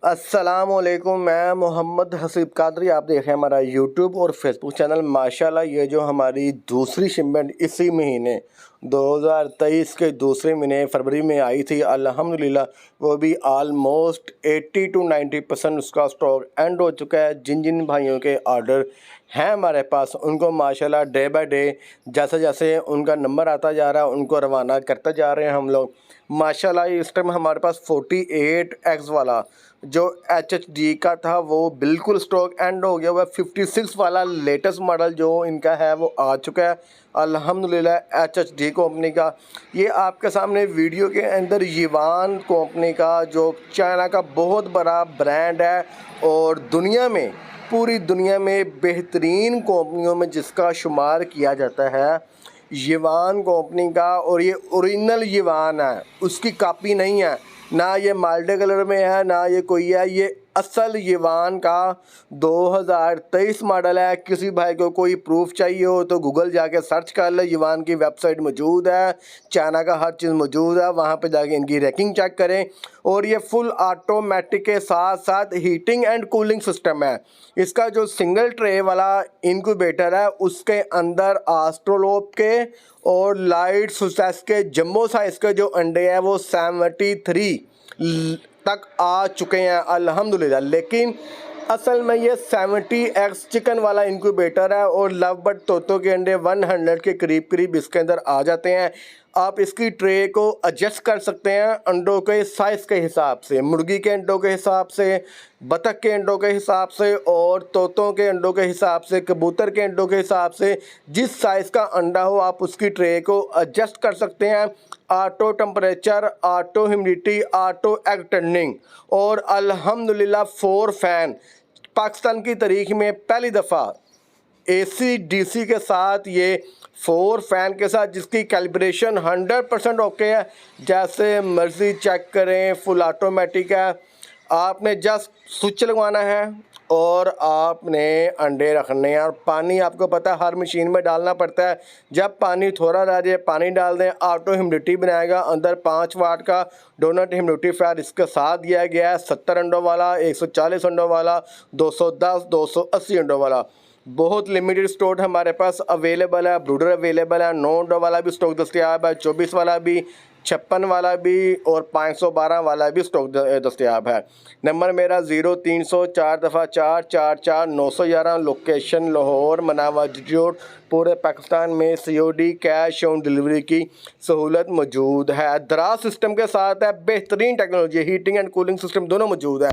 अस्सलामुअलैकुम, मैं मोहम्मद हसीब कादरी। आप देख रहे हैं हमारा यूट्यूब और फेसबुक चैनल। माशाल्लाह ये जो हमारी दूसरी शिपमेंट इसी महीने 2023 के दूसरे महीने फरवरी में आई थी, अल्हम्दुलिल्लाह वो भी आलमोस्ट 80 to 90% उसका स्टॉक एंड हो चुका है। जिन जिन भाइयों के ऑर्डर हैं हमारे पास उनको माशाल्लाह डे बाय डे जैसे जैसे उनका नंबर आता जा रहा है उनको रवाना करते जा रहे हैं हम लोग। माशाल्लाह इस टाइम हमारे पास 48X वाला जो HHD का था वो बिल्कुल स्टॉक एंड हो गया हुआ है। 56 वाला लेटेस्ट मॉडल जो इनका है वो आ चुका है अल्हम्दुलिल्लाह HHD कंपनी का। ये आपके सामने वीडियो के अंदर यीवान कंपनी का जो चाइना का बहुत बड़ा ब्रांड है और दुनिया में पूरी दुनिया में बेहतरीन कंपनियों में जिसका शुमार किया जाता है यीवान कंपनी का। और ये ओरिजिनल यीवान है, उसकी कॉपी नहीं है, ना ये माल्टे कलर में है ना ये कोई है, ये असल यीवान का 2023 मॉडल है। किसी भाई को कोई प्रूफ चाहिए हो तो गूगल जाके सर्च कर ले, यीवान की वेबसाइट मौजूद है, चाइना का हर चीज़ मौजूद है, वहाँ पे जाके इनकी रैंकिंग चेक करें। और ये फुल ऑटोमेटिक के साथ साथ हीटिंग एंड कूलिंग सिस्टम है। इसका जो सिंगल ट्रे वाला इनक्यूबेटर है उसके अंदर एस्ट्रोलोप के और लाइट सुसेस के जम्बो साइज़ के जो अंडे हैं वो 73 तक आ चुके हैं अल्हम्दुलिल्लाह। लेकिन असल में ये 70X चिकन वाला इंक्यूबेटर है और लव बर्ड तोतों के अंडे 100 के करीब इसके अंदर आ जाते हैं। आप इसकी ट्रे को एडजस्ट कर सकते हैं अंडों के साइज़ के हिसाब से, मुर्गी के अंडों के हिसाब से, बतख के अंडों के हिसाब से और तोतों के अंडों के हिसाब से, कबूतर के अंडों के हिसाब से। जिस साइज़ का अंडा हो आप उसकी ट्रे को एडजस्ट कर सकते हैं। Auto temperature, auto humidity, auto egg turning और अल्हम्दुलिल्लाह 4 फैन। पाकिस्तान की तारीख में पहली दफ़ा AC DC के साथ ये 4 फैन के साथ जिसकी कैलिब्रेशन 100% ओके है। जैसे मर्ज़ी चेक करें, फुल ऑटोमेटिक है। आपने जस्ट स्विच लगवाना है और आपने अंडे रखने हैं। और पानी आपको पता है हर मशीन में डालना पड़ता है। जब पानी थोड़ा रह जाए पानी डाल दें, ऑटो ह्यूमिडिटी बनाएगा। अंदर 5 वाट का डोनट ह्यूमिडिफायर इसके साथ दिया गया है। 70 अंडों वाला, 140 अंडों वाला, 210, 280 अंडों वाला। बहुत लिमिटेड स्टॉक हमारे पास अवेलेबल है। ब्रूडर अवेलेबल है, 9 अंडों वाला भी स्टॉक दस्तियाब है, 24 वाला भी, 56 वाला भी और 512 वाला भी स्टॉक दस्तियाब है। नंबर मेरा 0300 4 दफ़ा 4 4 4 911। लोकेशन लाहौर मनावाज रोड। पूरे पाकिस्तान में COD कैश ऑन डिलीवरी की सहूलत मौजूद है। दराज सिस्टम के साथ है, बेहतरीन technology, heating and cooling system दोनों मौजूद है।